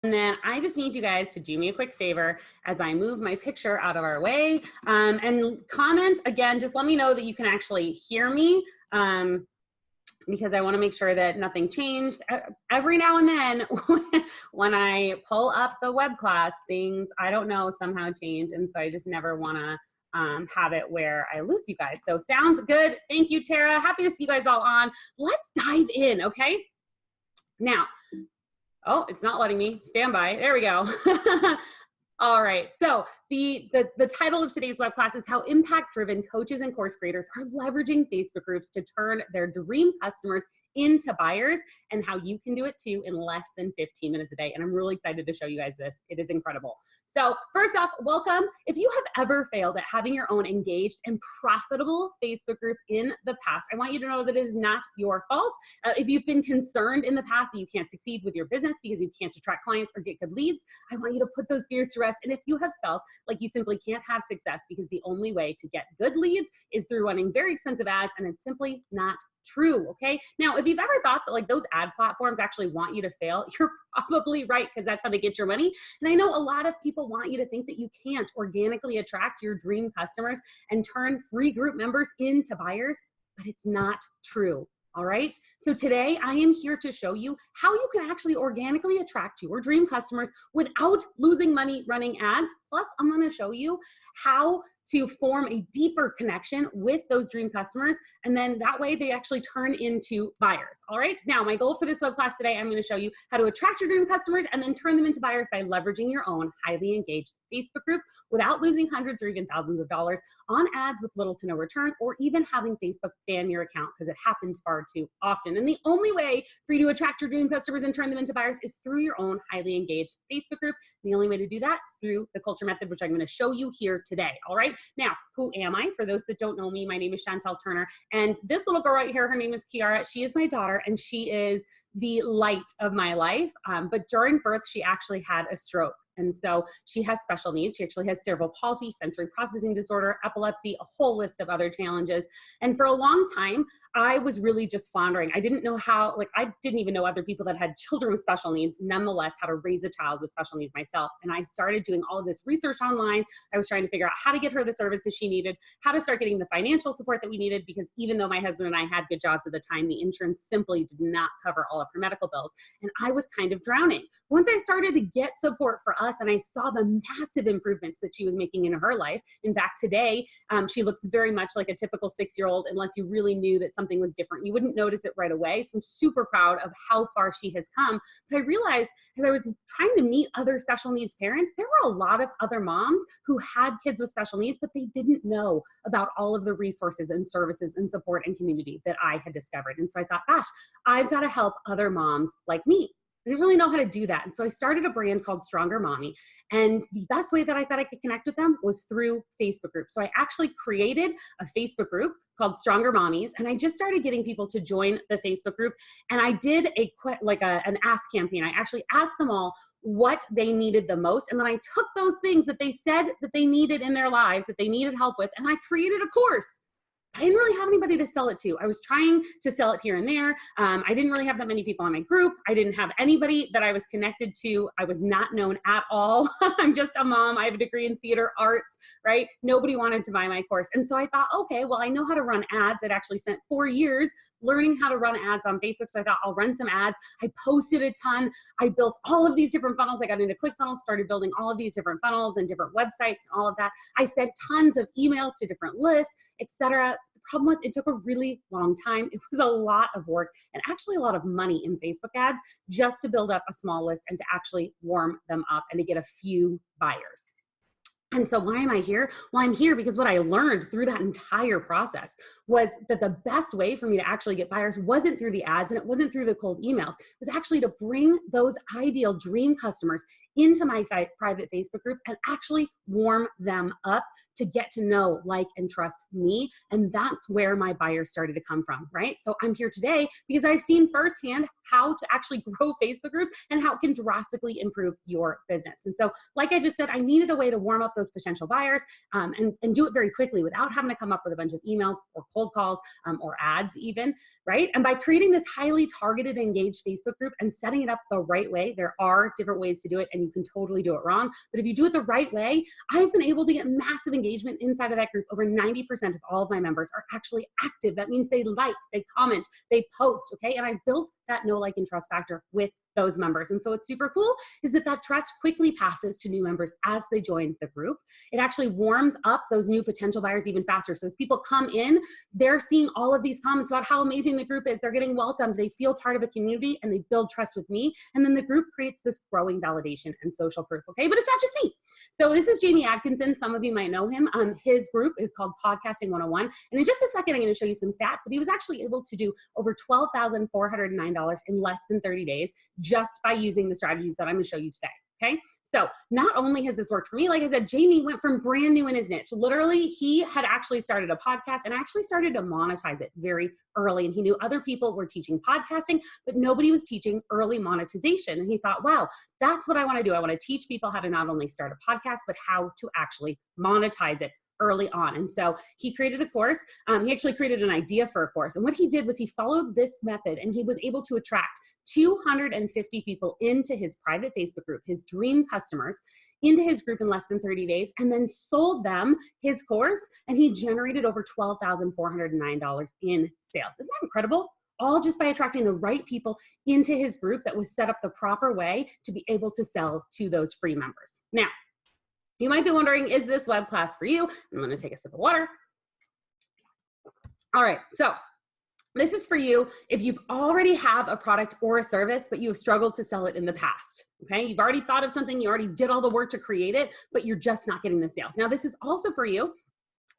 And then I just need you guys to do me a quick favor as I move my picture out of our way, and comment again. Just let me know that you can actually hear me, because I want to make sure that nothing changed. Every now and then when I pull up the web class, things, I don't know, somehow change. And so I just never want to have it where I lose you guys. So sounds good. Thank you, Tara. Happy to see you guys all on. Let's dive in, okay? Now, oh, it's not letting me. Stand by. There we go. All right, so the title of today's web class is how impact-driven coaches and course creators are leveraging Facebook groups to turn their dream customers into buyers, and how you can do it too in less than 15 minutes a day. And I'm really excited to show you guys this. It is incredible. So first off, welcome. If you have ever failed at having your own engaged and profitable Facebook group in the past, I want you to know that it is not your fault. If you've been concerned in the past that you can't succeed with your business because you can't attract clients or get good leads, I want you to put those fears to rest. And if you have felt like you simply can't have success because the only way to get good leads is through running very expensive ads, and it's simply not true, okay? Now, if you've ever thought that like those ad platforms actually want you to fail, you're probably right, because that's how they get your money. And I know a lot of people want you to think that you can't organically attract your dream customers and turn free group members into buyers, but it's not true. All right, so today I am here to show you how you can actually organically attract your dream customers without losing money running ads. Plus, I'm going to show you how to form a deeper connection with those dream customers, and then that way they actually turn into buyers. All right, now my goal for this web class today, I'm going to show you how to attract your dream customers and then turn them into buyers by leveraging your own highly engaged Facebook group without losing hundreds or even thousands of dollars on ads with little to no return, or even having Facebook ban your account, because it happens far too often. And the only way for you to attract your dream customers and turn them into buyers is through your own highly engaged Facebook group. The only way to do that is through the culture method, which I'm going to show you here today. All right, now, who am I? For those that don't know me, my name is Chantel Turner, and this little girl right here, her name is Kiara. She is my daughter, and she is the light of my life. But during birth, she actually had a stroke. And so she has special needs. She actually has cerebral palsy, sensory processing disorder, epilepsy, a whole list of other challenges. And for a long time, I was really just floundering. I didn't know how, like, I didn't even know other people that had children with special needs, nonetheless, how to raise a child with special needs myself. And I started doing all of this research online. I was trying to figure out how to get her the services she needed, how to start getting the financial support that we needed, because even though my husband and I had good jobs at the time, the insurance simply did not cover all of her medical bills. And I was kind of drowning. Once I started to get support for us, and I saw the massive improvements that she was making in her life. In fact, today, she looks very much like a typical 6-year-old, unless you really knew that something was different. You wouldn't notice it right away. So I'm super proud of how far she has come. But I realized as I was trying to meet other special needs parents, there were a lot of other moms who had kids with special needs, but they didn't know about all of the resources and services and support and community that I had discovered. And so I thought, gosh, I've got to help other moms like me. I didn't really know how to do that. And so I started a brand called Stronger Mommy. And the best way that I thought I could connect with them was through Facebook groups. So I actually created a Facebook group called Stronger Mommies. And I just started getting people to join the Facebook group. And I did an ask campaign. I actually asked them all what they needed the most. And then I took those things that they said that they needed in their lives, that they needed help with, and I created a course. I didn't really have anybody to sell it to. I was trying to sell it here and there. I didn't really have that many people in my group. I didn't have anybody that I was connected to. I was not known at all. I'm just a mom. I have a degree in theater arts, right? Nobody wanted to buy my course. And so I thought, okay, well, I know how to run ads. I'd actually spent 4 years learning how to run ads on Facebook. So I thought I'll run some ads. I posted a ton. I built all of these different funnels. I got into ClickFunnels, started building all of these different funnels and different websites and all of that. I sent tons of emails to different lists, etc. The problem was it took a really long time. It was a lot of work and actually a lot of money in Facebook ads just to build up a small list and to actually warm them up and to get a few buyers. And so why am I here? Well, I'm here because what I learned through that entire process was that the best way for me to actually get buyers wasn't through the ads and it wasn't through the cold emails. It was actually to bring those ideal dream customers into my private Facebook group and actually warm them up to get to know, like, and trust me. And that's where my buyers started to come from, right? So I'm here today because I've seen firsthand how to actually grow Facebook groups and how it can drastically improve your business. And so, like I just said, I needed a way to warm up those potential buyers and do it very quickly without having to come up with a bunch of emails or cold calls or ads even, right? And by creating this highly targeted, engaged Facebook group and setting it up the right way, there are different ways to do it and you can totally do it wrong. But if you do it the right way, I've been able to get massive engagement inside of that group. Over 90% of all of my members are actually active. That means they like, they comment, they post, okay? And I built that know, like, and trust factor with those members. And so what's super cool is that that trust quickly passes to new members as they join the group. It actually warms up those new potential buyers even faster. So as people come in, they're seeing all of these comments about how amazing the group is. They're getting welcomed. They feel part of a community and they build trust with me. And then the group creates this growing validation and social proof, okay? But it's not just me. So this is Jamie Atkinson. Some of you might know him. His group is called Podcasting 101. And in just a second, I'm going to show you some stats, but he was actually able to do over $12,409 in less than 30 days just by using the strategies that I'm going to show you today. Okay. So not only has this worked for me, like I said, Jamie went from brand new in his niche. Literally, he had actually started a podcast and actually started to monetize it very early. And he knew other people were teaching podcasting, but nobody was teaching early monetization. And he thought, wow, that's what I want to do. I want to teach people how to not only start a podcast, but how to actually monetize it early on. And so he created a course. He actually created an idea for a course. And what he did was he followed this method and he was able to attract 250 people into his private Facebook group, his dream customers, into his group in less than 30 days, and then sold them his course. And he generated over $12,409 in sales. Isn't that incredible? All just by attracting the right people into his group that was set up the proper way to be able to sell to those free members. Now, you might be wondering, is this web class for you? I'm going to take a sip of water. All right, so this is for you if you've already have a product or a service, but you've struggled to sell it in the past, okay? You've already thought of something, you already did all the work to create it, but you're just not getting the sales. Now, this is also for you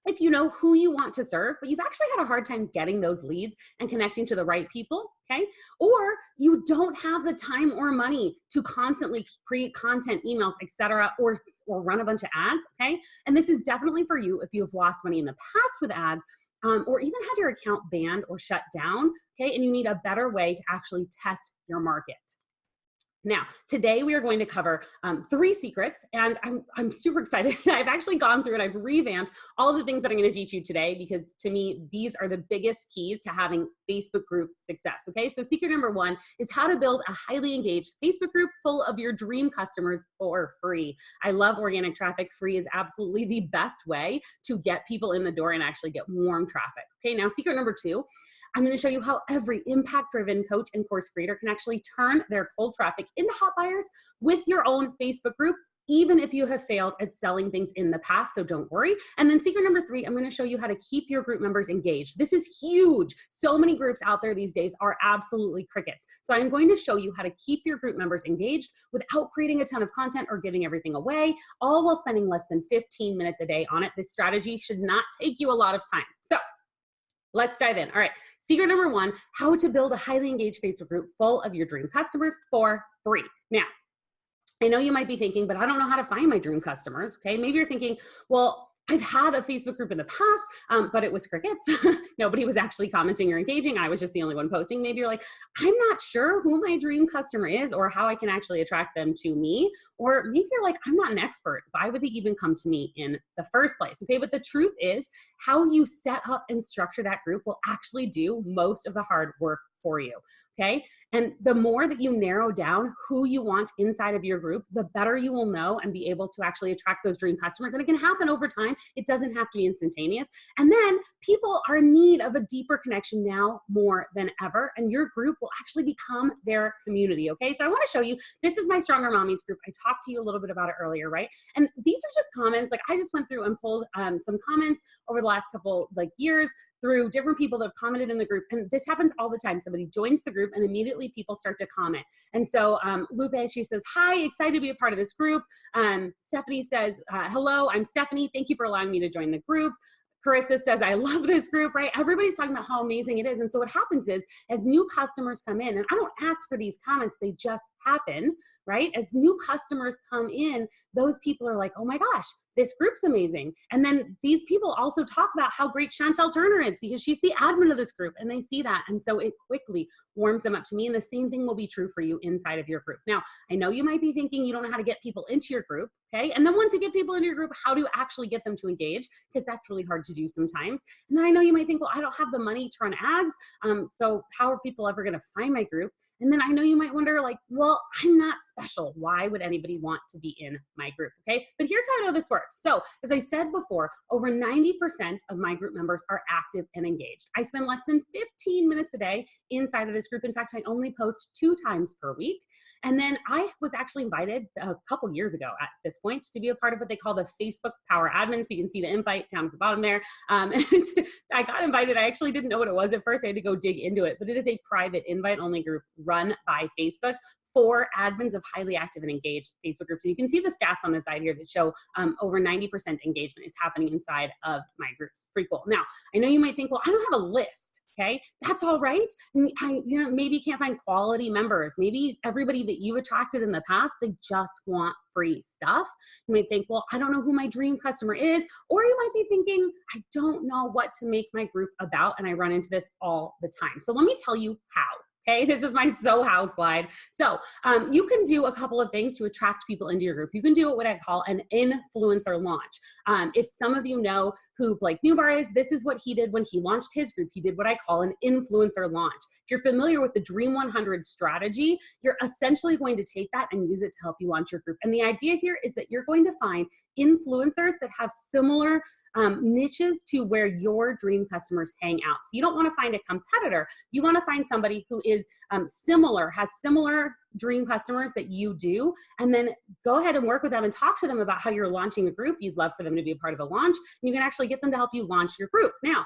if you know who you want to serve, but you've actually had a hard time getting those leads and connecting to the right people, okay? Or you don't have the time or money to constantly create content, emails, etc., or run a bunch of ads, okay? And this is definitely for you if you've lost money in the past with ads, or even had your account banned or shut down, okay? And you need a better way to actually test your market. Now, today we are going to cover 3 secrets, and I'm super excited. I've actually gone through and I've revamped all the things that I'm going to teach you today because to me, these are the biggest keys to having Facebook group success, okay? So secret number 1 is how to build a highly engaged Facebook group full of your dream customers for free. I love organic traffic. Free is absolutely the best way to get people in the door and actually get warm traffic, okay? Now, secret number 2, I'm going to show you how every impact-driven coach and course creator can actually turn their cold traffic into hot buyers with your own Facebook group, even if you have failed at selling things in the past, so don't worry. And then secret number 3, I'm going to show you how to keep your group members engaged. This is huge. So many groups out there these days are absolutely crickets. So I'm going to show you how to keep your group members engaged without creating a ton of content or giving everything away, all while spending less than 15 minutes a day on it. This strategy should not take you a lot of time. So let's dive in. All right, secret number 1, how to build a highly engaged Facebook group full of your dream customers for free. Now, I know you might be thinking, but I don't know how to find my dream customers, okay? Maybe you're thinking, well, I've had a Facebook group in the past, but it was crickets. Nobody was actually commenting or engaging. I was just the only one posting. Maybe you're like, I'm not sure who my dream customer is or how I can actually attract them to me. Or maybe you're like, I'm not an expert. Why would they even come to me in the first place? Okay, but the truth is how you set up and structure that group will actually do most of the hard work for you, okay? And the more that you narrow down who you want inside of your group, the better you will know and be able to actually attract those dream customers. And it can happen over time. It doesn't have to be instantaneous. And then people are in need of a deeper connection now more than ever. And your group will actually become their community, okay? So I want to show you, this is my Stronger Mommies group. I talked to you a little bit about it earlier, right? And these are just comments. Like I just went through and pulled some comments over the last couple years through different people that have commented in the group. And this happens all the time. Somebody joins the group and immediately people start to comment. And so Lupe, she says, hi, excited to be a part of this group. Stephanie says, hello, I'm Stephanie. Thank you for allowing me to join the group. Carissa says, I love this group, right? Everybody's talking about how amazing it is. And so what happens is, as new customers come in, and I don't ask for these comments, they just happen, right? As new customers come in, those people are like, oh my gosh, this group's amazing. And then these people also talk about how great Chantel Turner is because she's the admin of this group, and they see that. And so it quickly warms them up to me. And the same thing will be true for you inside of your group. Now, I know you might be thinking you don't know how to get people into your group, okay? And then once you get people into your group, how do you actually get them to engage? Because that's really hard to do sometimes. And then I know you might think, well, I don't have the money to run ads. So how are people ever going to find my group? And then I know you might wonder, like, well, I'm not special. Why would anybody want to be in my group? Okay, but here's how I know this works. So as I said before, over 90% of my group members are active and engaged. I spend less than 15 minutes a day inside of this group. In fact, I only post 2 times per week. And then I was actually invited a couple years ago at this point to be a part of what they call the Facebook Power Admin. So you can see the invite down at the bottom there. I got invited. I actually didn't know what it was at first. I had to go dig into it, but it is a private invite only group run by Facebook for admins of highly active and engaged Facebook groups. And you can see the stats on the side here that show over 90% engagement is happening inside of my groups. Pretty cool. Now, I know you might think, well, I don't have a list. Okay, that's all right. Maybe you can't find quality members. Maybe everybody that you attracted in the past, they just want free stuff. You might think, well, I don't know who my dream customer is. Or you might be thinking, I don't know what to make my group about. And I run into this all the time. So let me tell you how. Okay, this is my So How slide. So you can do a couple of things to attract people into your group. You can do what I call an influencer launch. If some of you know who Blake Newbar is, this is what he did when he launched his group. He did what I call an influencer launch. If you're familiar with the Dream 100 strategy, you're essentially going to take that and use it to help you launch your group. And the idea here is that you're going to find influencers that have similar niches to where your dream customers hang out. So you don't want to find a competitor. You want to find somebody who is similar, has similar dream customers that you do, and then go ahead and work with them and talk to them about how you're launching a group. You'd love for them to be a part of a launch, and you can actually get them to help you launch your group. Now,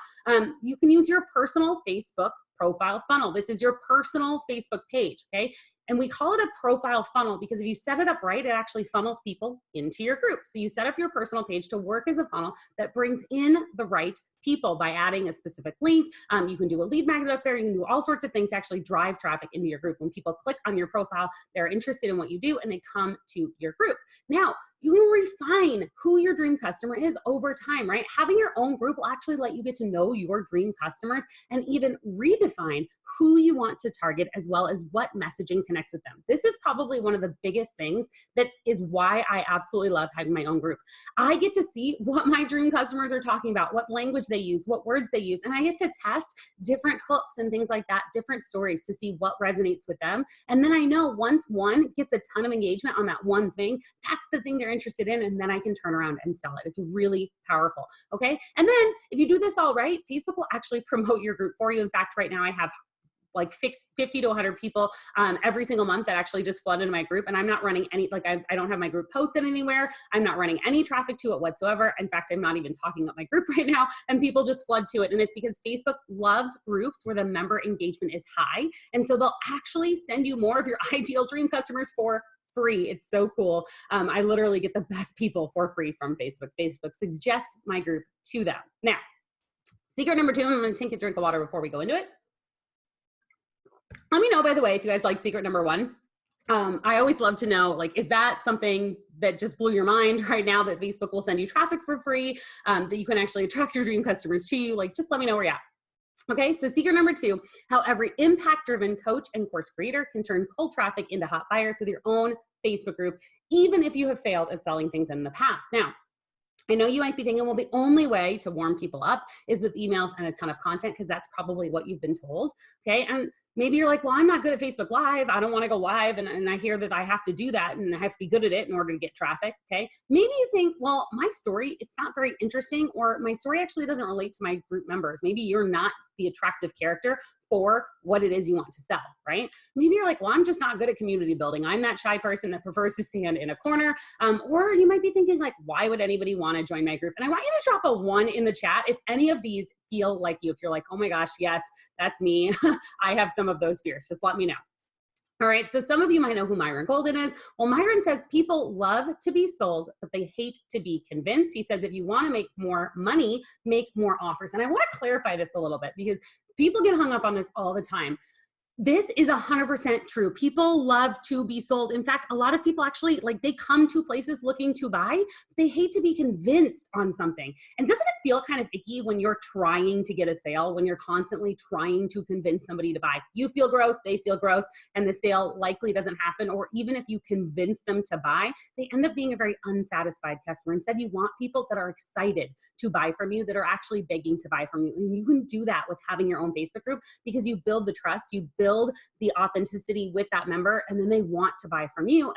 you can use your personal Facebook profile funnel. This is your personal Facebook page, okay? And we call it a profile funnel because if you set it up right, it actually funnels people into your group. So you set up your personal page to work as a funnel that brings in the right people by adding a specific link. You can do a lead magnet up there. You can do all sorts of things to actually drive traffic into your group. When people click on your profile, they're interested in what you do and they come to your group. Now, you can refine who your dream customer is over time, right? Having your own group will actually let you get to know your dream customers and even redefine who you want to target as well as what messaging connects with them. This is probably one of the biggest things that is why I absolutely love having my own group. I get to see what my dream customers are talking about, what language they use, what words they use, and I get to test different hooks and things like that, different stories to see what resonates with them. And then I know once one gets a ton of engagement on that one thing, that's the thing they're interested in, and then I can turn around and sell it. It's really powerful, okay? And then if you do this all right, Facebook will actually promote your group for you. In fact, right now I have like 50 to 100 people every single month that actually just flood into my group. And I'm not running any, like I don't have my group posted anywhere. I'm not running any traffic to it whatsoever. In fact, I'm not even talking up my group right now, and people just flood to it. And it's because Facebook loves groups where the member engagement is high. And so they'll actually send you more of your ideal dream customers for free. It's so cool. I literally get the best people for free from Facebook. Facebook suggests my group to them. Now, secret number 2, I'm going to take a drink of water before we go into it. Let me know, by the way, if you guys like secret number 1. I always love to know, like, is that something that just blew your mind right now, that Facebook will send you traffic for free, that you can actually attract your dream customers to you? Like, just let me know where you're at. Okay, so secret number 2, how every impact-driven coach and course creator can turn cold traffic into hot buyers with your own Facebook group, even if you have failed at selling things in the past. Now, I know you might be thinking, well, the only way to warm people up is with emails and a ton of content, because that's probably what you've been told, okay? And maybe you're like, well, I'm not good at Facebook Live. I don't want to go live. And I hear that I have to do that and I have to be good at it in order to get traffic, okay? Maybe you think, well, my story, it's not very interesting, or my story actually doesn't relate to my group members. Maybe you're not the attractive character for what it is you want to sell, right? Maybe you're like, well, I'm just not good at community building. I'm that shy person that prefers to stand in a corner. Or you might be thinking like, why would anybody want to join my group? And I want you to drop a 1 in the chat if any of these feel like you. If you're like, oh my gosh, yes, that's me. I have some of those fears. Just let me know. All right, so some of you might know who Myron Golden is. Well, Myron says people love to be sold, but they hate to be convinced. He says if you want to make more money, make more offers. And I want to clarify this a little bit because people get hung up on this all the time. This is 100% true. People love to be sold. In fact, a lot of people actually, like, they come to places looking to buy. They hate to be convinced on something. And doesn't it feel kind of icky when you're trying to get a sale, when you're constantly trying to convince somebody to buy? You feel gross, they feel gross, and the sale likely doesn't happen. Or even if you convince them to buy, they end up being a very unsatisfied customer. Instead, you want people that are excited to buy from you, that are actually begging to buy from you. And you can do that with having your own Facebook group, because you build the trust, you build the authenticity with that member, and then they want to buy from you.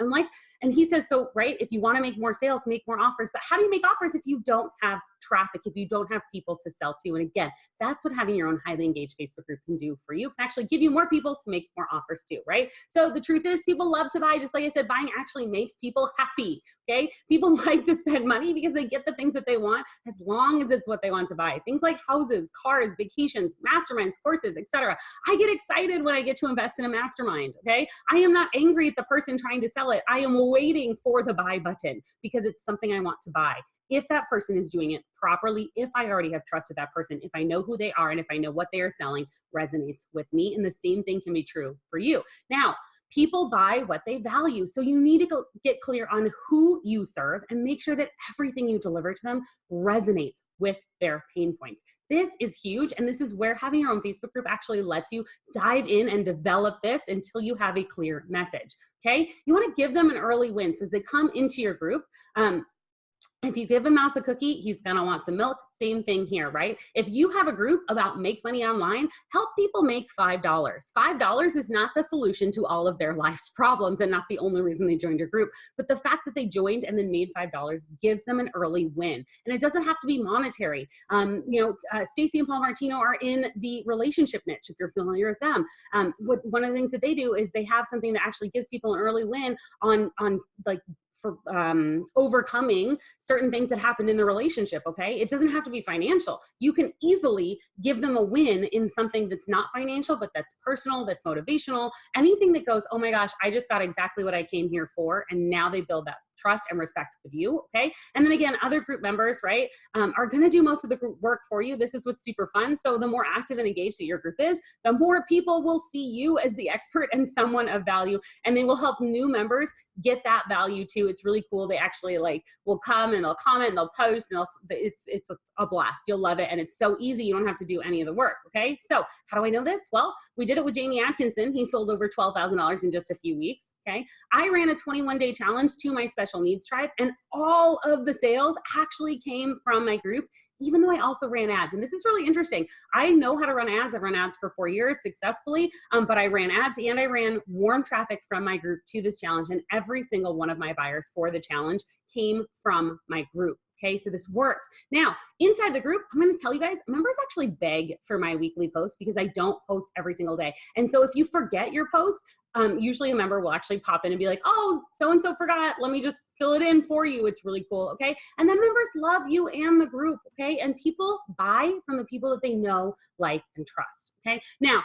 And he says, so, right, if you want to make more sales, make more offers. But how do you make offers if you don't have traffic, if you don't have people to sell to? And again, that's what having your own highly engaged Facebook group can do for you. It can actually give you more people to make more offers to, right? So the truth is, people love to buy. Just like I said, buying actually makes people happy, okay? People like to spend money because they get the things that they want, as long as it's what they want to buy. Things like houses, cars, vacations, masterminds, courses, etc. I get excited when I get to invest in a mastermind, okay? I am not angry at the person trying to sell it. I am waiting for the buy button because it's something I want to buy. If that person is doing it properly, if I already have trust with that person, if I know who they are, and if I know what they are selling resonates with me, and the same thing can be true for you. Now, people buy what they value. So you need to get clear on who you serve and make sure that everything you deliver to them resonates with their pain points. This is huge, and this is where having your own Facebook group actually lets you dive in and develop this until you have a clear message, okay? You wanna give them an early win. So as they come into your group, if you give a mouse a cookie, he's gonna want some milk. Same thing here, right? If you have a group about make money online, help people make $5. $5 is not the solution to all of their life's problems, and not the only reason they joined your group. But the fact that they joined and then made $5 gives them an early win. And it doesn't have to be monetary. Stacy and Paul Martino are in the relationship niche, if you're familiar with them. One of the things that they do is they have something that actually gives people an early win on like, for overcoming certain things that happened in the relationship, okay? It doesn't have to be financial. You can easily give them a win in something that's not financial, but that's personal, that's motivational, anything that goes, oh my gosh, I just got exactly what I came here for, and now they build that trust and respect with you, okay? And then again, other group members, right, are gonna do most of the group work for you. This is what's super fun. So the more active and engaged that your group is, the more people will see you as the expert and someone of value, and they will help new members get that value too. It's really cool. They actually will come and they'll comment and they'll post, and it's a blast. You'll love it, and it's so easy. You don't have to do any of the work, okay? So how do I know this? Well, we did it with Jamie Atkinson. He sold over $12,000 in just a few weeks, okay? I ran a 21-day challenge to my special needs tribe, and all of the sales actually came from my group, even though I also ran ads. And this is really interesting. I know how to run ads. I've run ads for 4 years successfully, but I ran ads and I ran warm traffic from my group to this challenge. And every single one of my buyers for the challenge came from my group. Okay, so this works. Now, inside the group, I'm gonna tell you guys, members actually beg for my weekly posts because I don't post every single day. And so if you forget your post, usually a member will actually pop in and be like, oh, so-and-so forgot, let me just fill it in for you. It's really cool, okay? And then members love you and the group, okay? And people buy from the people that they know, like, and trust, okay? Now,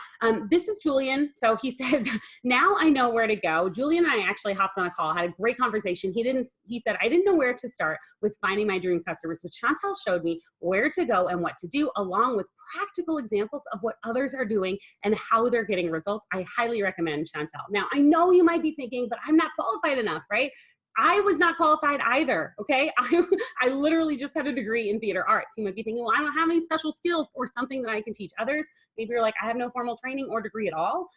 this is Julian. So he says, now I know where to go. Julian and I actually hopped on a call, had a great conversation. He said, I didn't know where to start with finding my dream customers, but Chantel showed me where to go and what to do, along with practical examples of what others are doing and how they're getting results. I highly recommend Chantel. Now, I know you might be thinking, but I'm not qualified enough, right? I was not qualified either, okay? I literally just had a degree in theater arts. You might be thinking, well, I don't have any special skills or something that I can teach others. Maybe you're like, I have no formal training or degree at all.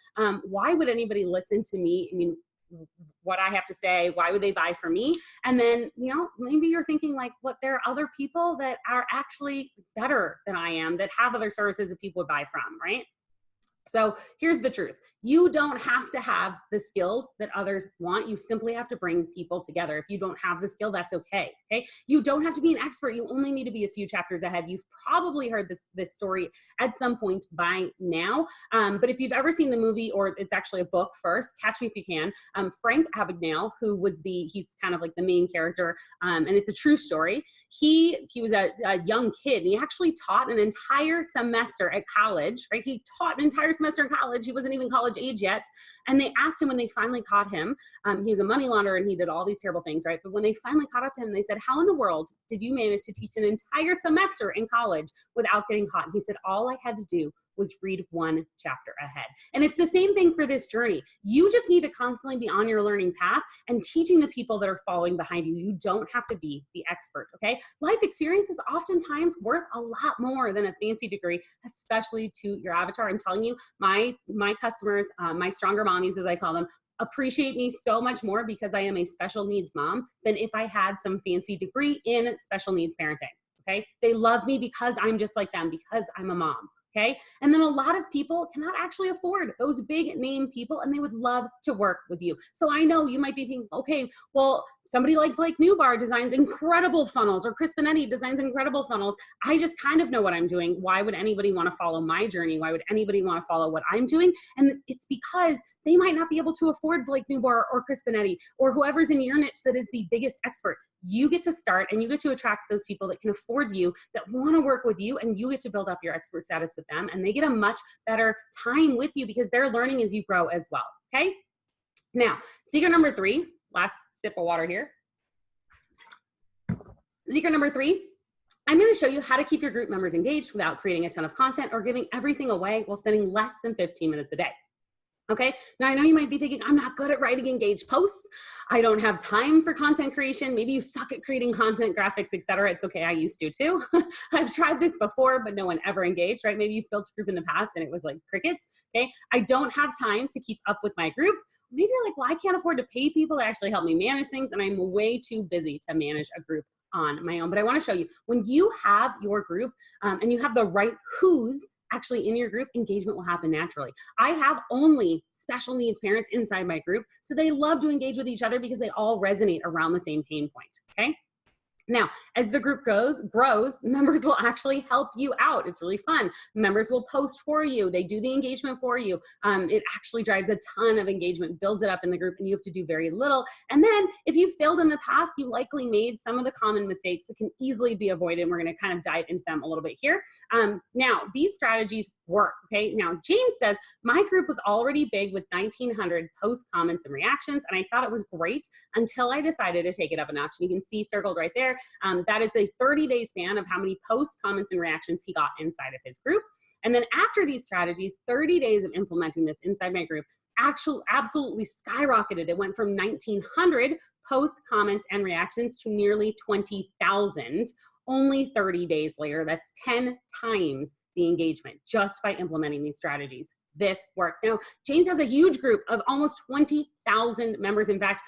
Why would anybody listen to me? I mean, what I have to say, why would they buy from me? And then, maybe you're thinking like, what, there are other people that are actually better than I am, that have other services that people would buy from, right? So here's the truth. You don't have to have the skills that others want. You simply have to bring people together. If you don't have the skill, that's okay, okay? You don't have to be an expert. You only need to be a few chapters ahead. You've probably heard this story at some point by now. But if you've ever seen the movie, or it's actually a book first, Catch Me If You Can, Frank Abagnale, who was he's kind of like the main character, and it's a true story. He was a young kid, and he actually taught an entire semester at college, right? He taught an entire semester in college. He wasn't even college age yet. And they asked him when they finally caught him, he was a money launderer and he did all these terrible things, right? But when they finally caught up to him, they said, how in the world did you manage to teach an entire semester in college without getting caught? And he said, all I had to do was read one chapter ahead. And it's the same thing for this journey. You just need to constantly be on your learning path and teaching the people that are following behind you. You don't have to be the expert, okay? Life experience is oftentimes worth a lot more than a fancy degree, especially to your avatar. I'm telling you, my customers, my stronger mommies, as I call them, appreciate me so much more because I am a special needs mom than if I had some fancy degree in special needs parenting, okay? They love me because I'm just like them, because I'm a mom. Okay. And then a lot of people cannot actually afford those big name people, and they would love to work with you. So I know you might be thinking, okay, well, somebody like Blake Newbar designs incredible funnels, or Chris Benetti designs incredible funnels. I just kind of know what I'm doing. Why would anybody want to follow my journey? Why would anybody want to follow what I'm doing? And it's because they might not be able to afford Blake Newbar or Chris Benetti or whoever's in your niche that is the biggest expert. You get to start, and you get to attract those people that can afford you, that want to work with you, and you get to build up your expert status with them, and they get a much better time with you because they're learning as you grow as well, okay? Now, secret number 3, last sip of water here. Secret number 3, I'm going to show you how to keep your group members engaged without creating a ton of content or giving everything away while spending less than 15 minutes a day. Okay, now I know you might be thinking, I'm not good at writing engaged posts. I don't have time for content creation. Maybe you suck at creating content, graphics, etc. It's okay, I used to too. I've tried this before, but no one ever engaged, right? Maybe you've built a group in the past and it was like crickets, okay? I don't have time to keep up with my group. Maybe you're like, well, I can't afford to pay people to actually help me manage things, and I'm way too busy to manage a group on my own. But I want to show you, when you have your group and you have the right who's actually in your group, engagement will happen naturally. I have only special needs parents inside my group, so they love to engage with each other because they all resonate around the same pain point, okay? Now, as the group grows, members will actually help you out. It's really fun. Members will post for you. They do the engagement for you. It actually drives a ton of engagement, builds it up in the group, and you have to do very little. And then if you failed in the past, you likely made some of the common mistakes that can easily be avoided. We're going to kind of dive into them a little bit here. Now, these strategies work, okay? Now, James says, my group was already big with 1,900 posts, comments, and reactions, and I thought it was great until I decided to take it up a notch. And you can see circled right there. That is a 30-day span of how many posts, comments, and reactions he got inside of his group. And then after these strategies, 30 days of implementing this inside my group, absolutely skyrocketed. It went from 1,900 posts, comments, and reactions to nearly 20,000 only 30 days later. That's 10 times the engagement just by implementing these strategies. This works. Now, James has a huge group of almost 20,000 members. In fact,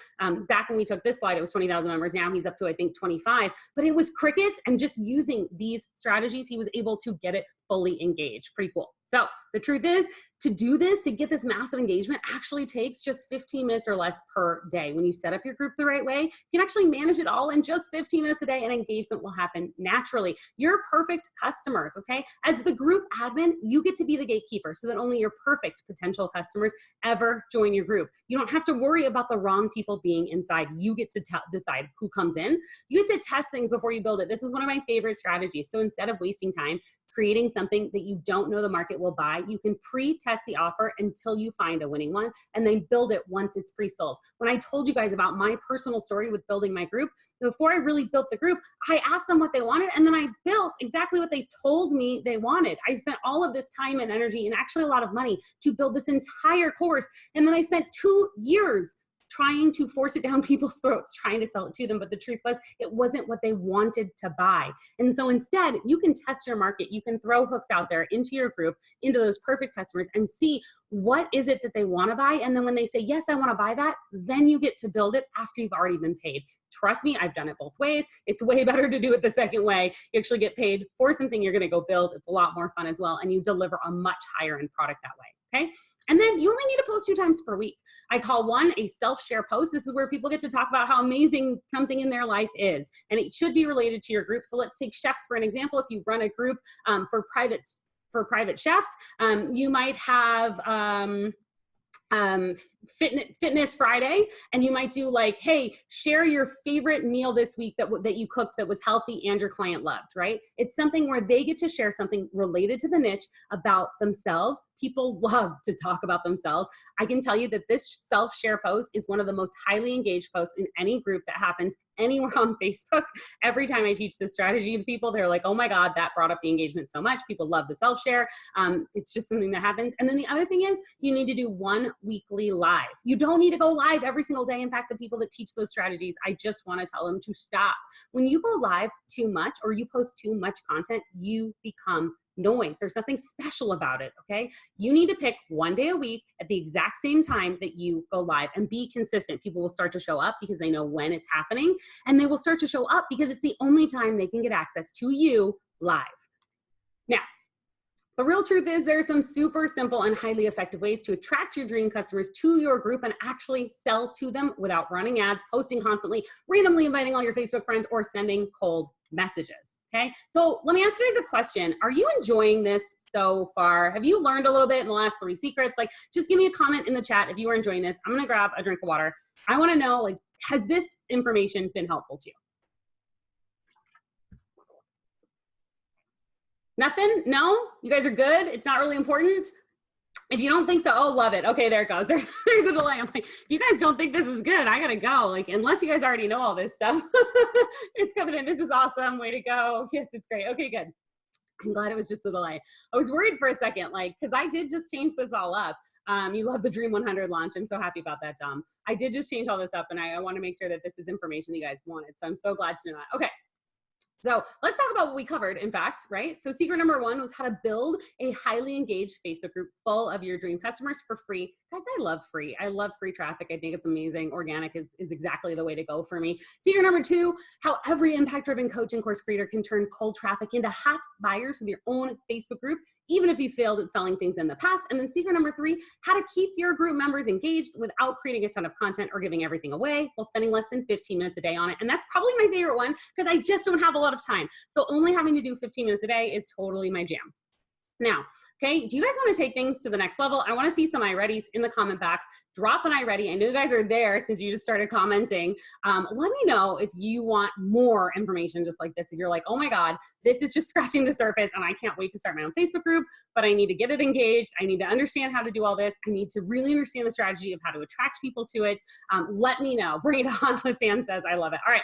back when we took this slide, it was 20,000 members. Now he's up to, I think, 25. But it was crickets, and just using these strategies, he was able to get it fully engaged. Pretty cool. So the truth is, to do this, to get this massive engagement, actually takes just 15 minutes or less per day. When you set up your group the right way, you can actually manage it all in just 15 minutes a day, and engagement will happen naturally. You're perfect customers, okay? As the group admin, you get to be the gatekeeper so that only your perfect potential customers ever join your group. You don't have to worry about the wrong people being inside. You get to decide who comes in. You get to test things before you build it. This is one of my favorite strategies. So instead of wasting time creating something that you don't know the market will buy, you can pre-test the offer until you find a winning one, and then build it once it's pre-sold. When I told you guys about my personal story with building my group, before I really built the group, I asked them what they wanted, and then I built exactly what they told me they wanted. I spent all of this time and energy, and actually a lot of money, to build this entire course, and then I spent 2 years trying to force it down people's throats, trying to sell it to them. But the truth was, it wasn't what they wanted to buy. And so instead, you can test your market. You can throw hooks out there into your group, into those perfect customers, and see what is it that they want to buy. And then when they say, yes, I want to buy that, then you get to build it after you've already been paid. Trust me, I've done it both ways. It's way better to do it the second way. You actually get paid for something you're going to go build. It's a lot more fun as well. And you deliver a much higher end product that way. Okay. And then you only need to post 2 times per week. I call one a self-share post. This is where people get to talk about how amazing something in their life is. And it should be related to your group. So let's take chefs for an example. If you run a group for private chefs, you might have Fitness Friday, and you might do like, hey, share your favorite meal this week that you cooked that was healthy and your client loved, right? It's something where they get to share something related to the niche about themselves. People love to talk about themselves. I can tell you that this self-share post is one of the most highly engaged posts in any group that happens anywhere on Facebook. Every time I teach this strategy to people, they're like, oh my God, that brought up the engagement so much. People love the self-share. It's just something that happens. And then the other thing is you need to do one weekly live. You don't need to go live every single day. In fact, the people that teach those strategies, I just want to tell them to stop. When you go live too much or you post too much content, you become noise. There's nothing special about it, okay? You need to pick one day a week at the exact same time that you go live and be consistent. People will start to show up because they know when it's happening, and they will start to show up because it's the only time they can get access to you live. Now, the real truth is there are some super simple and highly effective ways to attract your dream customers to your group and actually sell to them without running ads, posting constantly, randomly inviting all your Facebook friends, or sending cold messages, okay? So let me ask you guys a question. Are you enjoying this so far? Have you learned a little bit in the last 3 secrets? Like, just give me a comment in the chat if you are enjoying this. I'm gonna grab a drink of water. I wanna know, like, has this information been helpful to you? Nothing? No? You guys are good? It's not really important? If you don't think so, oh, love it. Okay, there it goes. There's a delay. I'm like, if you guys don't think this is good, I gotta go. Like, unless you guys already know all this stuff. It's coming in. This is awesome. Way to go. Yes, it's great. Okay, good. I'm glad it was just a delay. I was worried for a second, like, because I did just change this all up. You love the Dream 100 launch. I'm so happy about that, Dom. I did just change all this up, and I want to make sure that this is information that you guys wanted. So I'm so glad to know that. Okay. So let's talk about what we covered, in fact, right? So secret number 1 was how to build a highly engaged Facebook group full of your dream customers for free. Guys, I love free. I love free traffic. I think it's amazing. Organic is exactly the way to go for me. Secret number 2, how every impact-driven coach and course creator can turn cold traffic into hot buyers with your own Facebook group, even if you failed at selling things in the past. And then secret number 3, how to keep your group members engaged without creating a ton of content or giving everything away while spending less than 15 minutes a day on it. And that's probably my favorite one because I just don't have a lot of time. So only having to do 15 minutes a day is totally my jam. Now, okay, do you guys want to take things to the next level? I want to see some I readies in the comment box. Drop an I ready. I know you guys are there since you just started commenting. Let me know if you want more information just like this. If you're like, oh my God, this is just scratching the surface and I can't wait to start my own Facebook group, but I need to get it engaged. I need to understand how to do all this. I need to really understand the strategy of how to attract people to it. Let me know. Bring it on. Lisanne says, I love it. All right.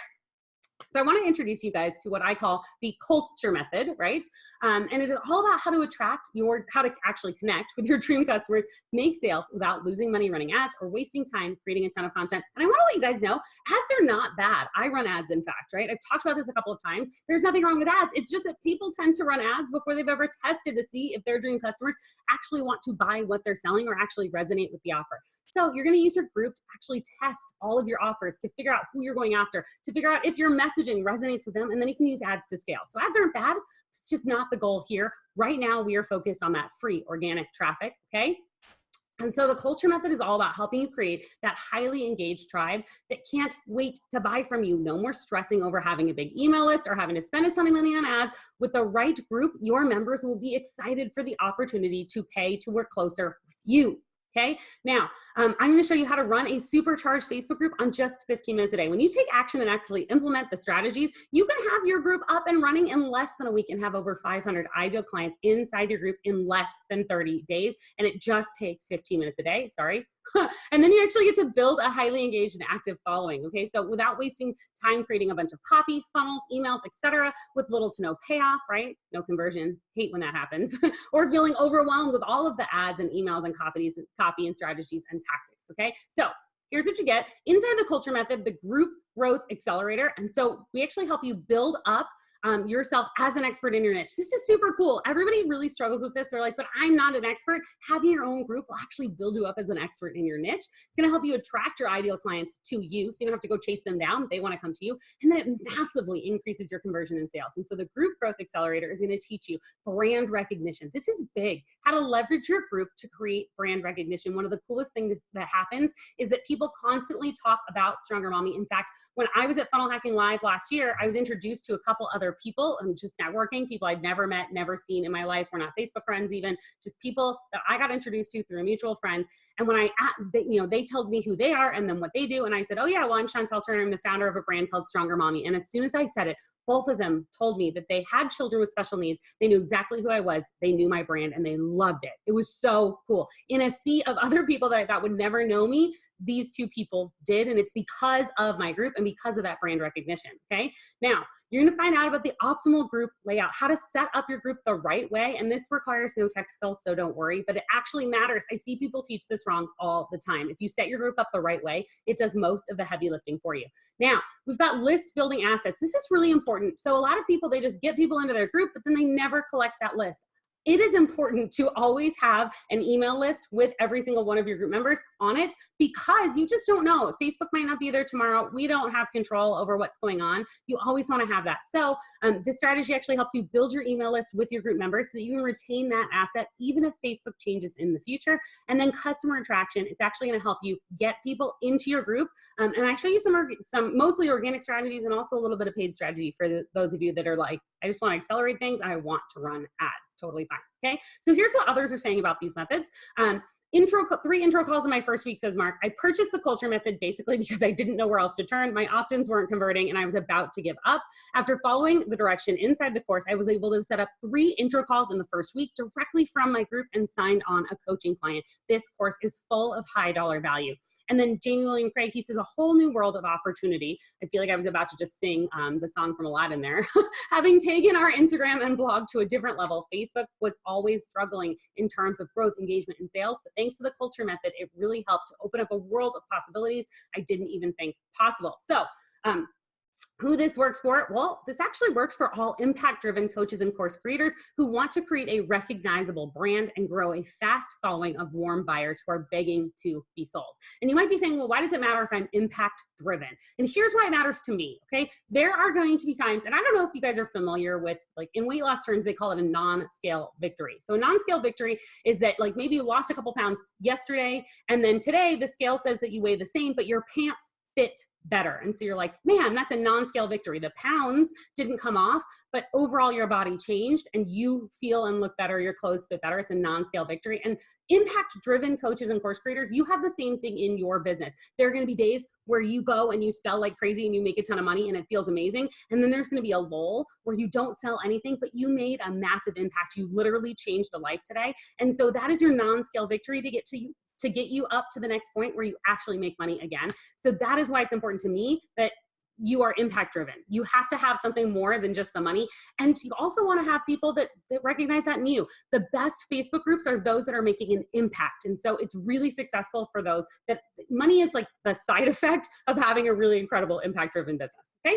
So I want to introduce you guys to what I call the culture method, right? And it is all about how to attract how to actually connect with your dream customers, make sales without losing money running ads or wasting time creating a ton of content. And I want to let you guys know, ads are not bad. I run ads, in fact, right? I've talked about this a couple of times. There's nothing wrong with ads. It's just that people tend to run ads before they've ever tested to see if their dream customers actually want to buy what they're selling or actually resonate with the offer. So you're going to use your group to actually test all of your offers to figure out who you're going after, to figure out if your messaging resonates with them, and then you can use ads to scale. So ads aren't bad. It's just not the goal here. Right now, we are focused on that free organic traffic, okay? And so the culture method is all about helping you create that highly engaged tribe that can't wait to buy from you. No more stressing over having a big email list or having to spend a ton of money on ads. With the right group, your members will be excited for the opportunity to pay to work closer with you. Okay, now I'm going to show you how to run a supercharged Facebook group on just 15 minutes a day. When you take action and actually implement the strategies, you can have your group up and running in less than a week and have over 500 ideal clients inside your group in less than 30 days. And it just takes 15 minutes a day, sorry. And then you actually get to build a highly engaged and active following, okay? So without wasting time creating a bunch of copy, funnels, emails, etc., with little to no payoff, right? No conversion, hate when that happens. Or feeling overwhelmed with all of the ads and emails and copy and strategies and tactics, okay? So here's what you get. Inside the culture method, the group growth accelerator. And so we actually help you build up yourself as an expert in your niche. This is super cool. Everybody really struggles with this. They're like, but I'm not an expert. Having your own group will actually build you up as an expert in your niche. It's going to help you attract your ideal clients to you, so you don't have to go chase them down. They want to come to you. And then it massively increases your conversion and sales. And so the group growth accelerator is going to teach you brand recognition. This is big. How to leverage your group to create brand recognition. One of the coolest things that happens is that people constantly talk about Stronger Mommy. In fact, when I was at Funnel Hacking Live last year, I was introduced to a couple other people and just networking, people I'd never met, never seen in my life. We're not Facebook friends even, just people that I got introduced to through a mutual friend. And when they told me who they are and then what they do. And I said, oh yeah, well, I'm Chantel Turner. I'm the founder of a brand called Stronger Mommy. And as soon as I said it, both of them told me that they had children with special needs. They knew exactly who I was. They knew my brand and they loved it. It was so cool. In a sea of other people that I thought would never know me, these two people did, and it's because of my group and because of that brand recognition, okay? Now, you're gonna find out about the optimal group layout, how to set up your group the right way, and this requires no tech skills, so don't worry, but it actually matters. I see people teach this wrong all the time. If you set your group up the right way, it does most of the heavy lifting for you. Now, we've got list building assets. This is really important. So a lot of people, they just get people into their group, but then they never collect that list. It is important to always have an email list with every single one of your group members on it, because you just don't know. Facebook might not be there tomorrow. We don't have control over what's going on. You always want to have that. So this strategy actually helps you build your email list with your group members so that you can retain that asset even if Facebook changes in the future. And then customer attraction, it's actually going to help you get people into your group. And I show you some mostly organic strategies and also a little bit of paid strategy for those of you that are like, I just want to accelerate things. I want to run ads. Totally fine. Okay. So here's what others are saying about these methods. 3 intro calls in my first week, says Mark. I purchased the culture method basically because I didn't know where else to turn. My opt-ins weren't converting and I was about to give up. After following the direction inside the course, I was able to set up 3 intro calls in the first week directly from my group and signed on a coaching client. This course is full of high dollar value. And then Jamie William Craig, he says, a whole new world of opportunity. I feel like I was about to just sing the song from Aladdin there. Having taken our Instagram and blog to a different level, Facebook was always struggling in terms of growth, engagement, and sales. But thanks to the culture method, it really helped to open up a world of possibilities I didn't even think possible. So, who this works for? Well, this actually works for all impact-driven coaches and course creators who want to create a recognizable brand and grow a fast following of warm buyers who are begging to be sold. And you might be saying, well, why does it matter if I'm impact-driven? And here's why it matters to me, okay? There are going to be times, and I don't know if you guys are familiar with, like in weight loss terms, they call it a non-scale victory. So a non-scale victory is that like maybe you lost a couple pounds yesterday, and then today the scale says that you weigh the same, but your pants fit better. And so you're like, man, that's a non-scale victory. The pounds didn't come off, but overall your body changed and you feel and look better, your clothes fit better. It's a non-scale victory. And impact-driven coaches and course creators, you have the same thing in your business. There are going to be days where you go and you sell like crazy and you make a ton of money and it feels amazing. And then there's going to be a lull where you don't sell anything, but you made a massive impact. You literally changed a life today. And so that is your non-scale victory to get you up to the next point where you actually make money again. So that is why it's important to me that you are impact driven. You have to have something more than just the money. And you also want to have people that recognize that in you. The best Facebook groups are those that are making an impact. And so it's really successful for those that money is like the side effect of having a really incredible impact driven business. Okay.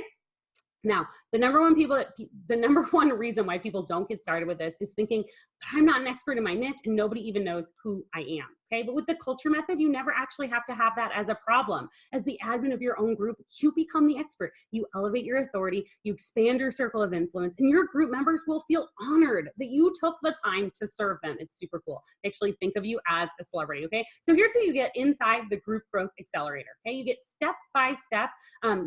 Now, the number one reason why people don't get started with this is thinking, but I'm not an expert in my niche and nobody even knows who I am. Okay, but with the culture method, you never actually have to have that as a problem. As the admin of your own group, you become the expert. You elevate your authority, you expand your circle of influence, and your group members will feel honored that you took the time to serve them. It's super cool. They actually think of you as a celebrity, okay? So here's what you get inside the Group Growth Accelerator, okay? You get step-by-step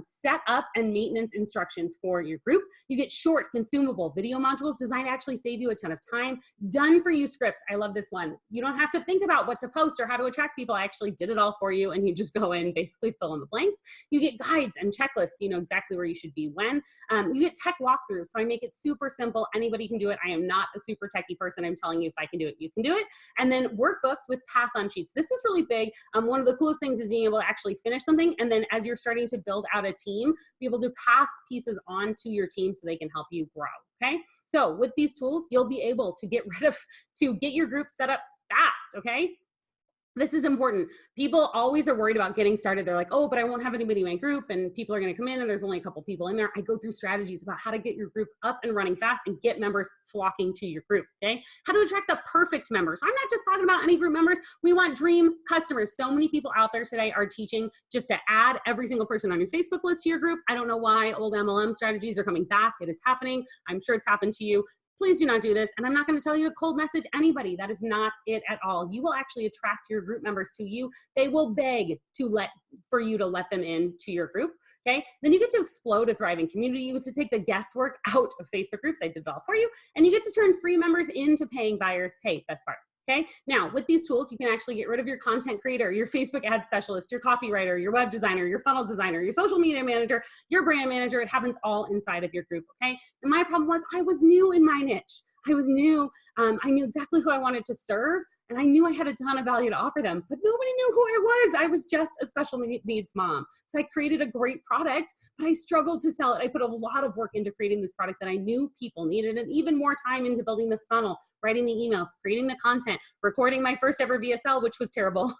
set up and maintenance instructions for your group. You get short, consumable video modules designed to actually save you a ton of time. Done for you scripts. I love this one. You don't have to think about what to post or how to attract people. I actually did it all for you and you just go in, basically fill in the blanks. You get guides and checklists, you know exactly where you should be when. You get tech walkthroughs, so I make it super simple. Anybody can do it. I am not a super techie person. I'm telling you, if I can do it, you can do it. And then workbooks with pass-on sheets. This is really big. One of the coolest things is being able to actually finish something, and then as you're starting to build out a team, be able to pass pieces on to your team so they can help you grow. Okay, so with these tools, you'll be able to get your group set up fast. Okay. This is important. People always are worried about getting started. They're like, oh, but I won't have anybody in my group and people are going to come in and there's only a couple people in there. I go through strategies about how to get your group up and running fast and get members flocking to your group, okay? How to attract the perfect members. I'm not just talking about any group members. We want dream customers. So many people out there today are teaching just to add every single person on your Facebook list to your group. I don't know why old MLM strategies are coming back. It is happening. I'm sure it's happened to you. Please do not do this. And I'm not going to tell you to cold message anybody. That is not it at all. You will actually attract your group members to you. They will beg for you to let them into your group. Okay. Then you get to explode a thriving community. You get to take the guesswork out of Facebook groups. I did it all for you. And you get to turn free members into paying buyers. Hey, best part. Okay. Now with these tools, you can actually get rid of your content creator, your Facebook ad specialist, your copywriter, your web designer, your funnel designer, your social media manager, your brand manager. It happens all inside of your group. Okay. And my problem was I was new in my niche. I was new. I knew exactly who I wanted to serve. and I knew I had a ton of value to offer them, but nobody knew who I was. I was just a special needs mom. So I created a great product, but I struggled to sell it. I put a lot of work into creating this product that I knew people needed, and even more time into building the funnel, writing the emails, creating the content, recording my first ever VSL, which was terrible,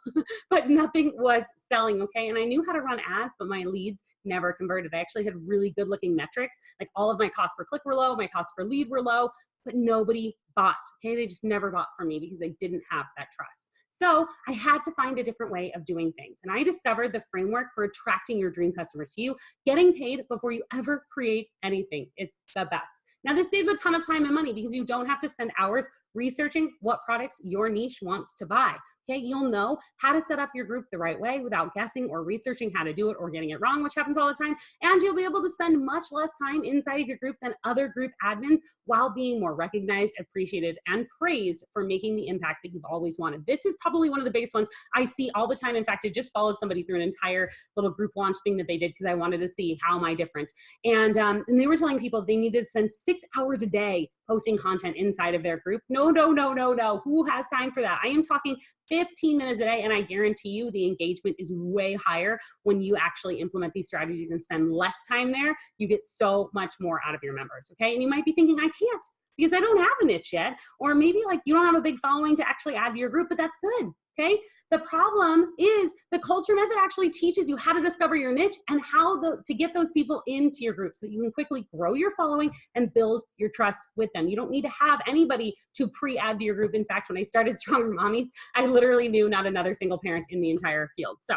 but nothing was selling, okay? And I knew how to run ads, but my leads never converted. I actually had really good looking metrics. Like all of my cost per click were low, my cost per lead were low, but nobody bought, okay? They just never bought from me because they didn't have that trust. So I had to find a different way of doing things. And I discovered the framework for attracting your dream customers to you, getting paid before you ever create anything. It's the best. Now this saves a ton of time and money because you don't have to spend hours researching what products your niche wants to buy. Okay, you'll know how to set up your group the right way without guessing or researching how to do it or getting it wrong, which happens all the time. And you'll be able to spend much less time inside of your group than other group admins while being more recognized, appreciated, and praised for making the impact that you've always wanted. This is probably one of the biggest ones I see all the time. In fact, I just followed somebody through an entire little group launch thing that they did because I wanted to see how am I different. And they were telling people they needed to spend 6 hours a day posting content inside of their group. No. Who has time for that? I am talking 15 minutes a day, and I guarantee you the engagement is way higher when you actually implement these strategies and spend less time there. You get so much more out of your members, okay? And you might be thinking, I can't because I don't have a niche yet, or maybe like you don't have a big following to actually add to your group, but that's good. Okay. The problem is the culture method actually teaches you how to discover your niche and how to get those people into your group so that you can quickly grow your following and build your trust with them. You don't need to have anybody to pre-add to your group. In fact, when I started Stronger Mommies, I literally knew not another single parent in the entire field. So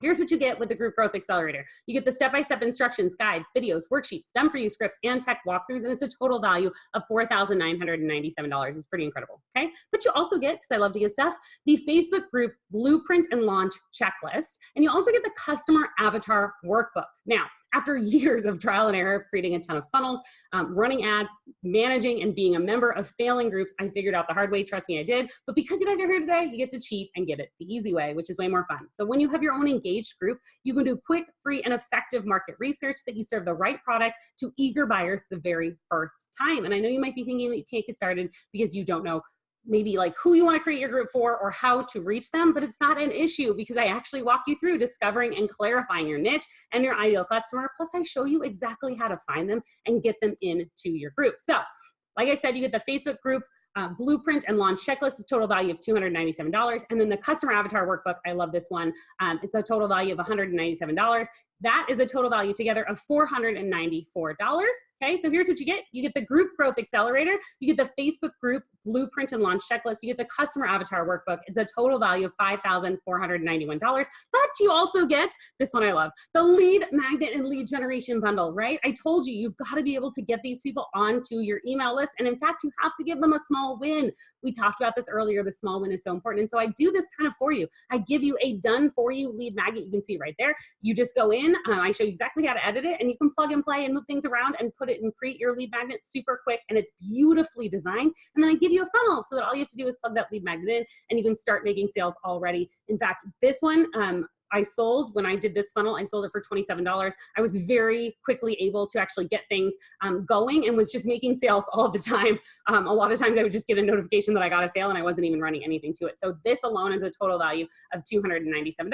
here's what you get with the Group Growth Accelerator. You get the step-by-step instructions, guides, videos, worksheets, done-for-you scripts, and tech walkthroughs, and it's a total value of $4,997. It's pretty incredible, okay? But you also get, because I love to give stuff, the Facebook group Blueprint and Launch Checklist, and you also get the Customer Avatar Workbook. Now, after years of trial and error of creating a ton of funnels, running ads, managing and being a member of failing groups, I figured out the hard way. Trust me, I did. But because you guys are here today, you get to cheat and get it the easy way, which is way more fun. So when you have your own engaged group, you can do quick, free, and effective market research that you serve the right product to eager buyers the very first time. And I know you might be thinking that you can't get started because you don't know maybe like who you want to create your group for or how to reach them, but it's not an issue because I actually walk you through discovering and clarifying your niche and your ideal customer. Plus I show you exactly how to find them and get them into your group. So like I said, you get the Facebook group Blueprint and Launch Checklist, a total value of $297. And then the Customer Avatar Workbook, I love this one. It's a total value of $197. That is a total value together of $494. Okay, so here's what you get. You get the Group Growth Accelerator. You get the Facebook group Blueprint and Launch Checklist. You get the Customer Avatar Workbook. It's a total value of $5,491. But you also get, this one I love, the Lead Magnet and Lead Generation Bundle, right? I told you, you've got to be able to get these people onto your email list. And in fact, you have to give them a small win. We talked about this earlier. The small win is so important. And so I do this kind of for you. I give you a done for you lead magnet. You can see right there. You just go in. I show you exactly how to edit it, and you can plug and play and move things around and put it and create your lead magnet super quick, and it's beautifully designed. And then I give you a funnel so that all you have to do is plug that lead magnet in, and you can start making sales already. In fact, this one, I sold, when I did this funnel, I sold it for $27. I was very quickly able to actually get things going and was just making sales all the time. A lot of times I would just get a notification that I got a sale and I wasn't even running anything to it. So this alone is a total value of $297.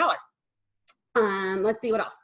Let's see what else.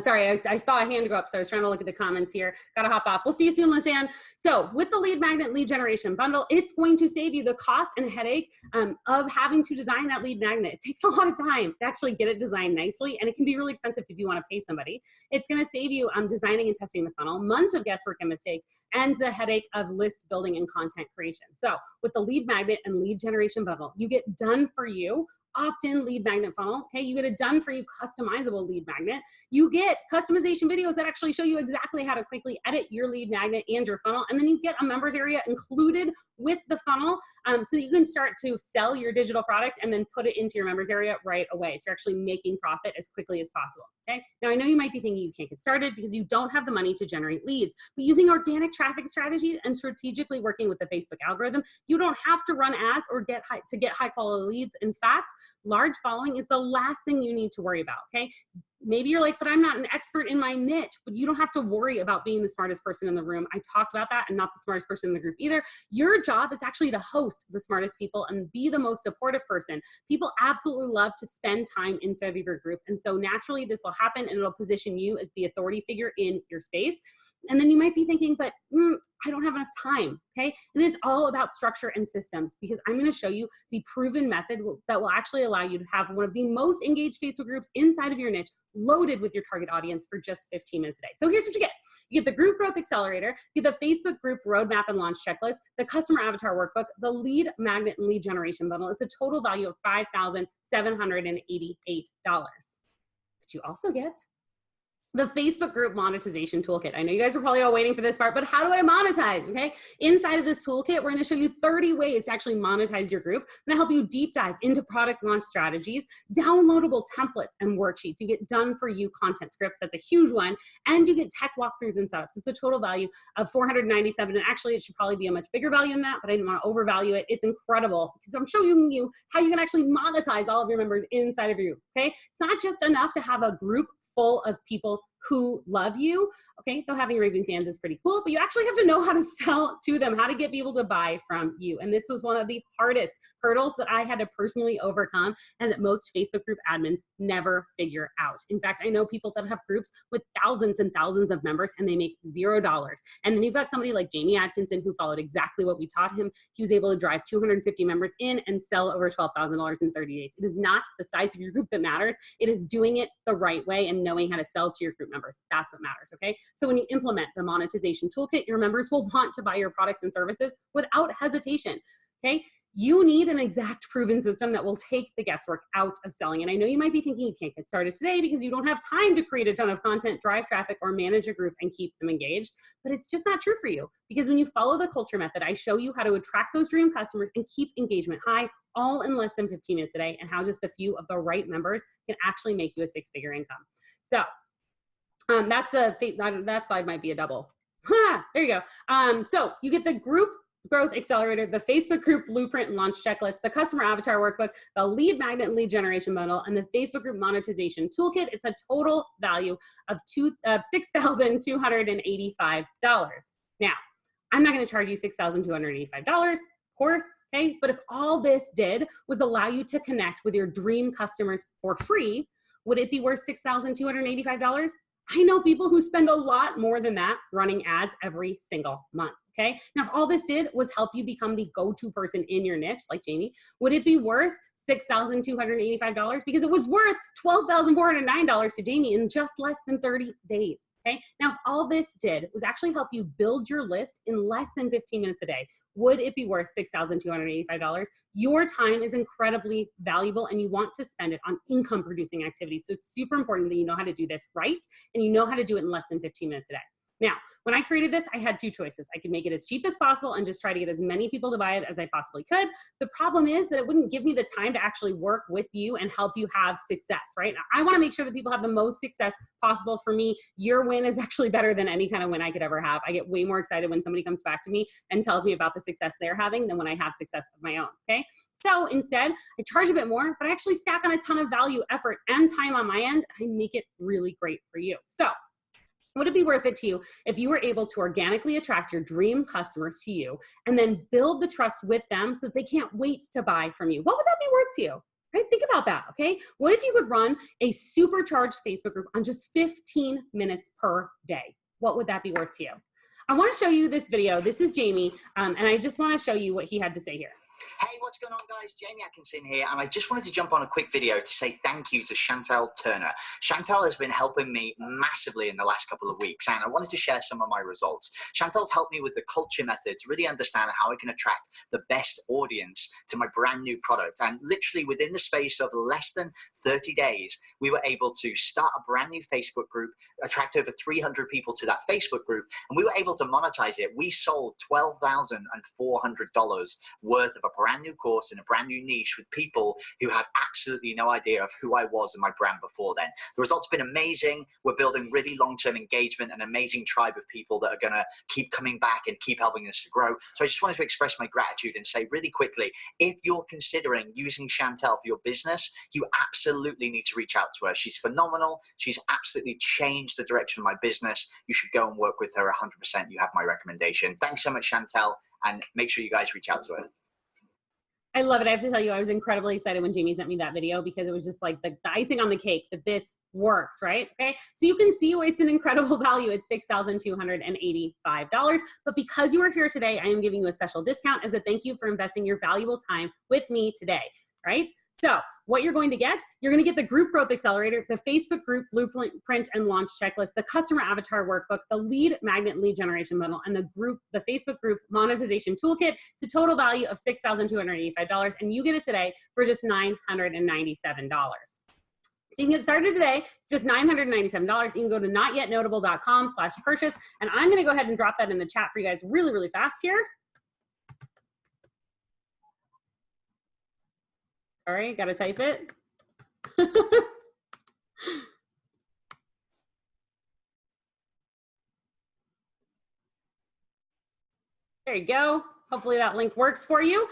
Sorry, I saw a hand go up, so I was trying to look at the comments here. Gotta hop off. We'll see you soon, Lisanne. So with the Lead Magnet Lead Generation Bundle, it's going to save you the cost and headache of having to design that lead magnet. It takes a lot of time to actually get it designed nicely, and it can be really expensive if you want to pay somebody. It's going to save you designing and testing the funnel, months of guesswork and mistakes, and the headache of list building and content creation. So with the Lead Magnet and Lead Generation Bundle, you get done for you opt-in lead magnet funnel. Okay, you get a done for you customizable lead magnet. You get customization videos that actually show you exactly how to quickly edit your lead magnet and your funnel. And then you get a members area included with the funnel so you can start to sell your digital product and then put it into your members area right away. So you're actually making profit as quickly as possible. Okay, now I know you might be thinking you can't get started because you don't have the money to generate leads, but using organic traffic strategies and strategically working with the Facebook algorithm, you don't have to run ads or get high quality leads. In fact, large following is the last thing you need to worry about, okay? maybe you're like, but I'm not an expert in my niche. But you don't have to worry about being the smartest person in the room. I talked about that, and not the smartest person in the group either. Your job is actually to host the smartest people and be the most supportive person. People absolutely love to spend time inside of your group. And so naturally this will happen, and it'll position you as the authority figure in your space. And then you might be thinking, but I don't have enough time, okay? And it's all about structure and systems, because I'm gonna show you the proven method that will actually allow you to have one of the most engaged Facebook groups inside of your niche, loaded with your target audience for just 15 minutes a day. So here's what you get. You get the Group Growth Accelerator, you get the Facebook Group Roadmap and Launch Checklist, the Customer Avatar Workbook, the Lead Magnet and Lead Generation Bundle. It's a total value of $5,788. But you also get the Facebook Group Monetization Toolkit. I know you guys are probably all waiting for this part, but how do I monetize, okay? Inside of this toolkit, we're gonna show you 30 ways to actually monetize your group. I'm gonna help you deep dive into product launch strategies, downloadable templates and worksheets. You get done for you content scripts, that's a huge one, and you get tech walkthroughs and setups. It's a total value of $497, and actually it should probably be a much bigger value than that, but I didn't wanna overvalue it. It's incredible, because I'm showing you how you can actually monetize all of your members inside of your group, okay? It's not just enough to have a group full of people who love you, okay? Though having raving fans is pretty cool, but you actually have to know how to sell to them, how to get people to buy from you. And this was one of the hardest hurdles that I had to personally overcome, and that most Facebook group admins never figure out. In fact, I know people that have groups with thousands and thousands of members, and they make $0. And then you've got somebody like Jamie Atkinson, who followed exactly what we taught him. He was able to drive 250 members in and sell over $12,000 in 30 days. It is not the size of your group that matters. It is doing it the right way and knowing how to sell to your group members. That's what matters, okay? So when you implement the monetization toolkit, your members will want to buy your products and services without hesitation, okay? You need an exact proven system that will take the guesswork out of selling. And I know you might be thinking you can't get started today because you don't have time to create a ton of content, drive traffic, or manage a group and keep them engaged, but it's just not true for you. Because when you follow the culture method, I show you how to attract those dream customers and keep engagement high, all in less than 15 minutes a day, and how just a few of the right members can actually make you a six-figure income. So that slide might be a double. There you go. So you get the Group Growth Accelerator, the Facebook Group Blueprint and Launch Checklist, the Customer Avatar Workbook, the Lead Magnet and Lead Generation Bundle, and the Facebook Group Monetization Toolkit. It's a total value of $6,285. Now, I'm not going to charge you $6,285, of course, okay? But if all this did was allow you to connect with your dream customers for free, would it be worth $6,285? I know people who spend a lot more than that running ads every single month, okay? Now, if all this did was help you become the go-to person in your niche, like Jamie, would it be worth $6,285? Because it was worth $12,409 to Jamie in just less than 30 days, okay? Now, if all this did was actually help you build your list in less than 15 minutes a day, would it be worth $6,285? Your time is incredibly valuable, and you want to spend it on income-producing activities. So it's super important that you know how to do this right, and you know how to do it in less than 15 minutes a day. Now, when I created this, I had two choices. I could make it as cheap as possible and just try to get as many people to buy it as I possibly could. The problem is that it wouldn't give me the time to actually work with you and help you have success, right? I want to make sure that people have the most success possible. For me, your win is actually better than any kind of win I could ever have. I get way more excited when somebody comes back to me and tells me about the success they're having than when I have success of my own, okay? So instead, I charge a bit more, but I actually stack on a ton of value, effort, and time on my end. I make it really great for you. So would it be worth it to you if you were able to organically attract your dream customers to you and then build the trust with them so that they can't wait to buy from you? What would that be worth to you? Right? Think about that, okay? What if you could run a supercharged Facebook group on just 15 minutes per day? What would that be worth to you? I want to show you this video. This is Jamie, and I just want to show you what he had to say here. Hey, what's going on, guys? Jamie Atkinson here, and I just wanted to jump on a quick video to say thank you to Chantel Turner. Chantel has been helping me massively in the last couple of weeks, and I wanted to share some of my results. Chantel's helped me with the culture method to really understand how I can attract the best audience to my brand new product. And literally within the space of less than 30 days, we were able to start a brand new Facebook group, attract over 300 people to that Facebook group, and we were able to monetize it. We sold $12,400 worth of a brand new course in a brand new niche with people who had absolutely no idea of who I was and my brand before then. The results have been amazing. We're building really long-term engagement, an amazing tribe of people that are going to keep coming back and keep helping us to grow. So I just wanted to express my gratitude and say really quickly, if you're considering using Chantel for your business, you absolutely need to reach out to her. She's phenomenal. She's absolutely changed the direction of my business. You should go and work with her 100%. You have my recommendation. Thanks so much, Chantel, and make sure you guys reach out to her. I love it. I have to tell you, I was incredibly excited when Jamie sent me that video because it was just like the icing on the cake that this works, right? Okay. So you can see it's an incredible value at $6,285. But because you are here today, I am giving you a special discount as a thank you for investing your valuable time with me today, right? So what you're going to get the Group Growth Accelerator, the Facebook Group Blueprint and Launch Checklist, the Customer Avatar Workbook, the Lead Magnet Lead Generation Bundle, and the Facebook Group Monetization Toolkit. It's a total value of $6,285, and you get it today for just $997. So you can get started today. It's just $997. You can go to notyetnotable.com/purchase, and I'm going to go ahead and drop that in the chat for you guys really, really fast here. Sorry, got to type it. There you go. Hopefully that link works for you.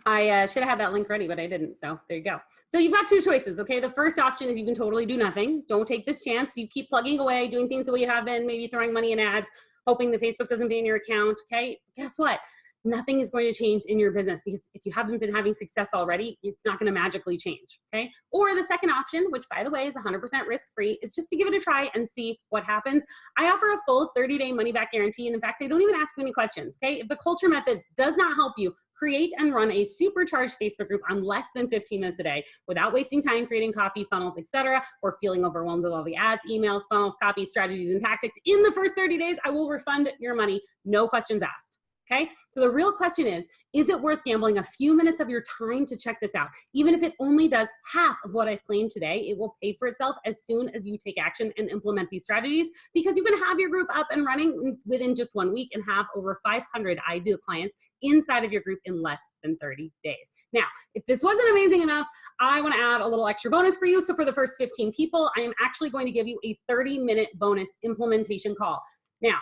I should have had that link ready, but I didn't. So there you go. So you've got two choices, okay? The first option is you can totally do nothing. Don't take this chance. You keep plugging away, doing things the way you have been, maybe throwing money in ads, hoping that Facebook doesn't ban your account, okay? Guess what? Nothing is going to change in your business because if you haven't been having success already, it's not going to magically change, okay? Or the second option, which by the way is 100% risk-free, is just to give it a try and see what happens. I offer a full 30-day money-back guarantee, and in fact, I don't even ask you any questions, okay? If the culture method does not help you create and run a supercharged Facebook group on less than 15 minutes a day without wasting time creating copy, funnels, etc., or feeling overwhelmed with all the ads, emails, funnels, copy, strategies, and tactics in the first 30 days, I will refund your money, no questions asked. Okay, so the real question is it worth gambling a few minutes of your time to check this out? Even if it only does half of what I've claimed today, it will pay for itself as soon as you take action and implement these strategies, because you can have your group up and running within just 1 week and have over 500 ideal clients inside of your group in less than 30 days. Now, if this wasn't amazing enough, I want to add a little extra bonus for you. So for the first 15 people, I am actually going to give you a 30-minute bonus implementation call. Now,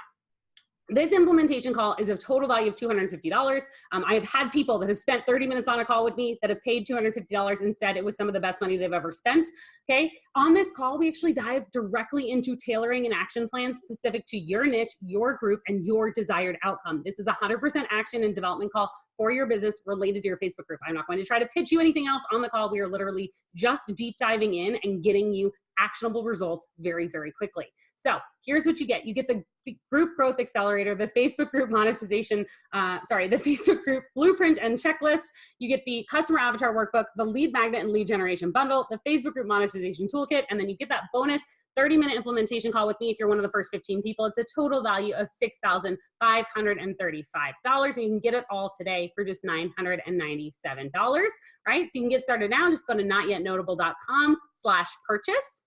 this implementation call is a total value of $250. I have had people that have spent 30 minutes on a call with me that have paid $250 and said it was some of the best money they've ever spent, okay? On this call, we actually dive directly into tailoring an action plan specific to your niche, your group, and your desired outcome. This is a 100% action and development call for your business related to your Facebook group. I'm not going to try to pitch you anything else on the call. We are literally just deep diving in and getting you actionable results very, very quickly. So here's what you get. You get the Group Growth Accelerator, the Facebook Group Monetization, the Facebook Group Blueprint and Checklist. You get the Customer Avatar Workbook, the Lead Magnet and Lead Generation Bundle, the Facebook Group Monetization Toolkit, and then you get that bonus 30-minute implementation call with me if you're one of the first 15 people. It's a total value of $6,535, and you can get it all today for just $997, right? So you can get started now. Just go to notyetnotable.com/purchase.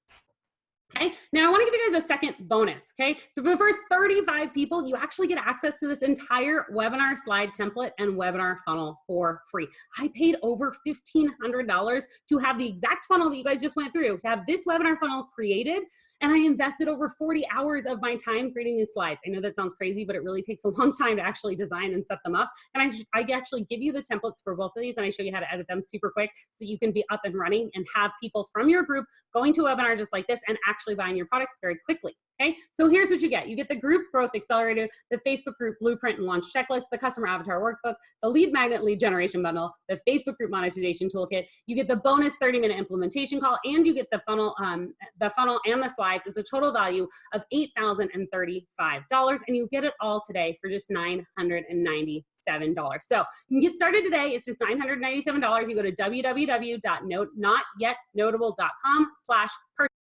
Okay, now I want to give you guys a second bonus, okay? So for the first 35 people, you actually get access to this entire webinar slide template and webinar funnel for free. I paid over $1,500 to have the exact funnel that you guys just went through, to have this webinar funnel created, and I invested over 40 hours of my time creating these slides. I know that sounds crazy, but it really takes a long time to actually design and set them up. And I actually give you the templates for both of these, and I show you how to edit them super quick so you can be up and running and have people from your group going to a webinar just like this and actually buying your products very quickly. Okay, so here's what you get. You get the Group Growth Accelerator, the Facebook Group Blueprint and Launch Checklist, the Customer Avatar Workbook, the Lead Magnet Lead Generation Bundle, the Facebook Group Monetization Toolkit. You get the bonus 30-minute implementation call, and you get the funnel and the slides. It's a total value of $8,035, and you get it all today for just $997. So you can get started today. It's just $997. You go to www.notyetnotable.com/purchase.